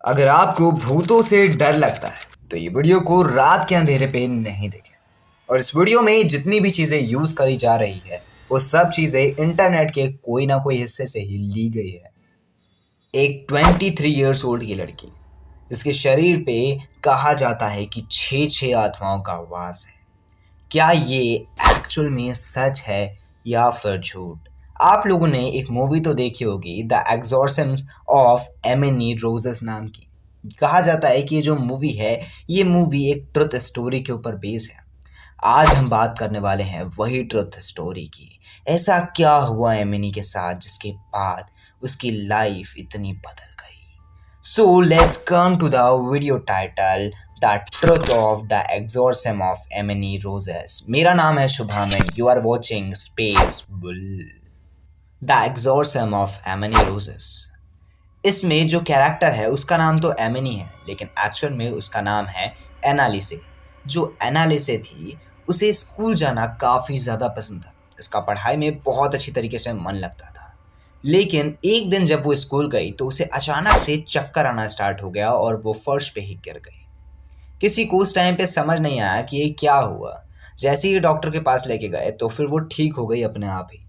अगर आपको भूतों से डर लगता है तो ये वीडियो को रात के अंधेरे पे नहीं देखें। और इस वीडियो में जितनी भी चीज़ें यूज़ करी जा रही है वो सब चीज़ें इंटरनेट के कोई ना कोई हिस्से से ही ली गई है। एक 23 ईयर्स ओल्ड की लड़की जिसके शरीर पे कहा जाता है कि छः आत्माओं का वास है। क्या ये एक्चुअल में सच है या फिर झूठ? आप लोगों ने एक मूवी तो देखी होगी, द एग्जॉर्सिम्स ऑफ एमिनी रोजेस नाम की। कहा जाता है कि ये जो मूवी है ये मूवी एक ट्रुथ स्टोरी के ऊपर बेस है। आज हम बात करने वाले हैं वही ट्रुथ स्टोरी की। ऐसा क्या हुआ एमिनी के साथ जिसके बाद उसकी लाइफ इतनी बदल गई? So let's come to the video title, The Truth of the Exorcism of Emily Roses. मेरा नाम है Shubham and you are watching Space Bull. The Exorcism of Emily Roses. इसमें जो कैरेक्टर है उसका नाम तो एमिनी है, लेकिन एक्चुअल में उसका नाम है एनालिसे। जो एनालिसे थी उसे स्कूल जाना काफ़ी ज़्यादा पसंद था। इसका पढ़ाई में बहुत अच्छी तरीके से मन लगता था। लेकिन एक दिन जब वो स्कूल गई तो उसे अचानक से चक्कर आना स्टार्ट हो गया और वो फर्श पे ही गिर गई। किसी को उस टाइम पे समझ नहीं आया कि ये क्या हुआ। जैसे ही डॉक्टर के पास लेके गए तो फिर वो ठीक हो गई अपने आप ही।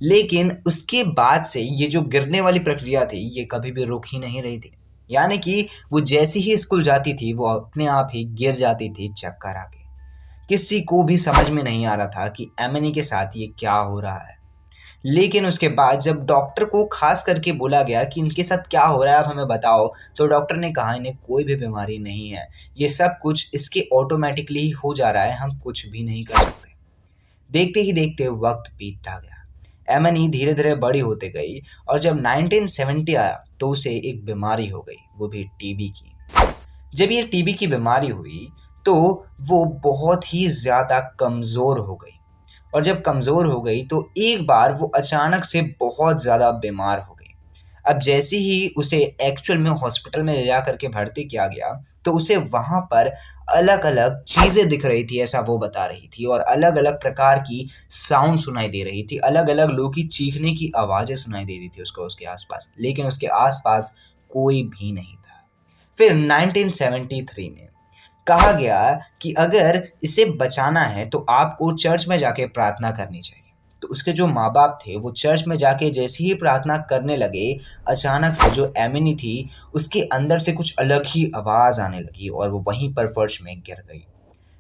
लेकिन उसके बाद से ये जो गिरने वाली प्रक्रिया थी ये कभी भी रुक ही नहीं रही थी। यानी कि वो जैसे ही स्कूल जाती थी वो अपने आप ही गिर जाती थी चक्कर आके। किसी को भी समझ में नहीं आ रहा था कि एमिनी के साथ ये क्या हो रहा है। लेकिन उसके बाद जब डॉक्टर को खास करके बोला गया कि इनके साथ क्या हो रहा है आप हमें बताओ, तो डॉक्टर ने कहा इन्हें कोई भी बीमारी नहीं है, ये सब कुछ इसके ऑटोमेटिकली ही हो जा रहा है, हम कुछ भी नहीं कर सकते। देखते ही देखते वक्त बीतता गया। एमनी धीरे धीरे बड़ी होते गई और जब 1970 आया तो उसे एक बीमारी हो गई, वो भी टीबी की। जब ये टीबी की बीमारी हुई तो वो बहुत ही ज़्यादा कमज़ोर हो गई। और जब कमज़ोर हो गई तो एक बार वो अचानक से बहुत ज़्यादा बीमार हो गई। अब जैसे ही उसे एक्चुअल में हॉस्पिटल में ले जा करके भर्ती किया गया तो उसे वहाँ पर अलग अलग चीज़ें दिख रही थी, ऐसा वो बता रही थी। और अलग अलग प्रकार की साउंड सुनाई दे रही थी, अलग अलग लोगों की चीखने की आवाज़ें सुनाई दे रही थी उसको उसके आसपास, लेकिन उसके आसपास कोई भी नहीं था। फिर 1973 में कहा गया कि अगर इसे बचाना है तो आपको चर्च में जाके प्रार्थना करनी चाहिए। तो उसके जो माँ बाप थे वो चर्च में जाके जैसे ही प्रार्थना करने लगे, अचानक से जो एमिनी थी उसके अंदर से कुछ अलग ही आवाज़ आने लगी और वो वहीं पर फर्श में गिर गई।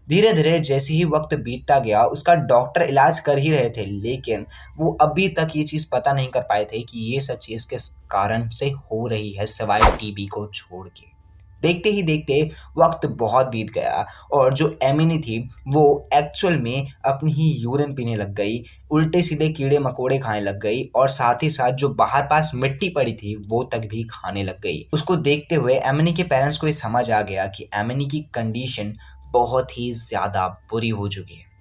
धीरे धीरे जैसे ही वक्त बीतता गया उसका डॉक्टर इलाज कर ही रहे थे, लेकिन वो अभी तक ये चीज़ पता नहीं कर पाए थे कि ये सब चीज़ किस कारण से हो रही है सिवाय टीबी को छोड़ के। देखते ही देखते वक्त बहुत बीत गया और जो एमिनी थी वो एक्चुअल में अपनी ही यूरिन पीने लग गई, उल्टे सीधे कीड़े मकोड़े खाने लग गई और साथ ही साथ जो बाहर पास मिट्टी पड़ी थी वो तक भी खाने लग गई। उसको देखते हुए एमिनी के पेरेंट्स को ये समझ आ गया कि एमिनी की कंडीशन बहुत ही ज़्यादा बुरी हो चुकी है।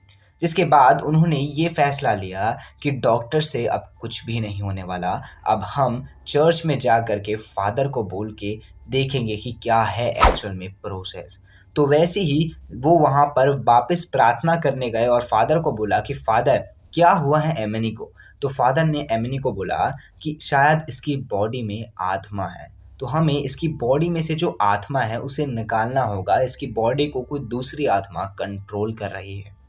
जिसके बाद उन्होंने ये फैसला लिया कि डॉक्टर से अब कुछ भी नहीं होने वाला, अब हम चर्च में जा कर के फादर को बोल के देखेंगे कि क्या है एक्चुअल में प्रोसेस। तो वैसे ही वो वहाँ पर वापस प्रार्थना करने गए और फादर को बोला कि फादर क्या हुआ है एमिनी को। तो फादर ने एमिनी को बोला कि शायद इसकी बॉडी में आत्मा है, तो हमें इसकी बॉडी में से जो आत्मा है उसे निकालना होगा, इसकी बॉडी को कोई दूसरी आत्मा कंट्रोल कर रही है।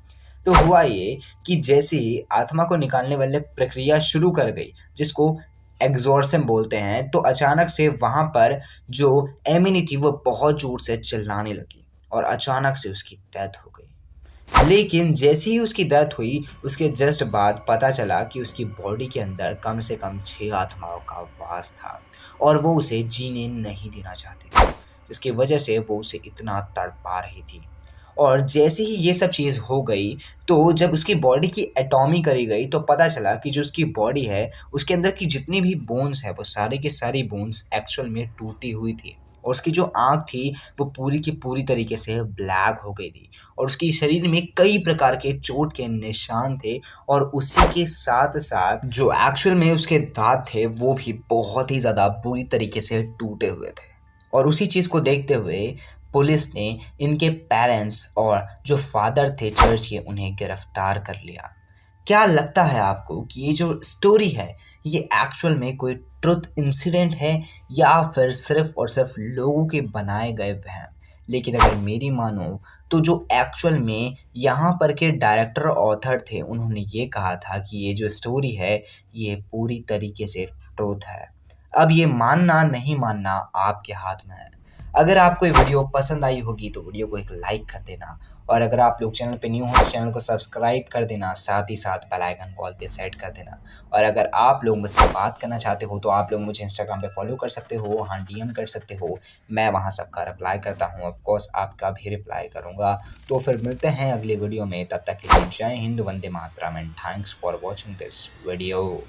तो हुआ ये कि जैसे ही आत्मा को निकालने वाली प्रक्रिया शुरू कर गई, जिसको एग्जॉर्सिज्म बोलते हैं, तो अचानक से वहाँ पर जो एमिनी थी वो बहुत ज़ोर से चिल्लाने लगी और अचानक से उसकी डेथ हो गई। लेकिन जैसे ही उसकी डेथ हुई उसके जस्ट बाद पता चला कि उसकी बॉडी के अंदर कम से कम 6 आत्माओं का वास था और वो उसे जीने नहीं देना चाहती थी, जिसकी वजह से वो उसे इतना तड़पा रही थी। और जैसे ही ये सब चीज़ हो गई तो जब उसकी बॉडी की एटॉमी करी गई तो पता चला कि जो उसकी बॉडी है उसके अंदर की जितनी भी बोन्स है वो सारी की सारी बोन्स एक्चुअल में टूटी हुई थी। और उसकी जो आँख थी वो पूरी की पूरी तरीके से ब्लैक हो गई थी और उसकी शरीर में कई प्रकार के चोट के निशान थे। और उसी के साथ साथ जो एक्चुअल में उसके दांत थे वो भी बहुत ही ज़्यादा बुरी तरीके से टूटे हुए थे। और उसी चीज़ को देखते हुए पुलिस ने इनके पेरेंट्स और जो फादर थे चर्च के उन्हें गिरफ्तार कर लिया। क्या लगता है आपको कि ये जो स्टोरी है ये एक्चुअल में कोई ट्रुथ इंसिडेंट है या फिर सिर्फ और सिर्फ लोगों के बनाए गए वहम। लेकिन अगर मेरी मानो तो जो एक्चुअल में यहाँ पर के डायरेक्टर और ऑथर थे उन्होंने ये कहा था कि ये जो स्टोरी है ये पूरी तरीके से ट्रुथ है। अब ये मानना नहीं मानना आपके हाथ में है। अगर आपको ये वीडियो पसंद आई होगी तो वीडियो को एक लाइक कर देना, और अगर आप लोग चैनल पे न्यू हो तो चैनल को सब्सक्राइब कर देना, साथ ही साथ बेल आइकन कॉल पे सेट कर देना। और अगर आप लोग मुझसे बात करना चाहते हो तो आप लोग मुझे इंस्टाग्राम पे फॉलो कर सकते हो, वहाँ डीएम कर सकते हो, मैं वहाँ सबका रिप्लाई करता हूँ। ऑफकोर्स आपका भी रिप्लाई करूँगा। तो फिर मिलते हैं अगले वीडियो में, तब तक के लिए जय हिंद, वंदे मातरम and thanks for watching this video.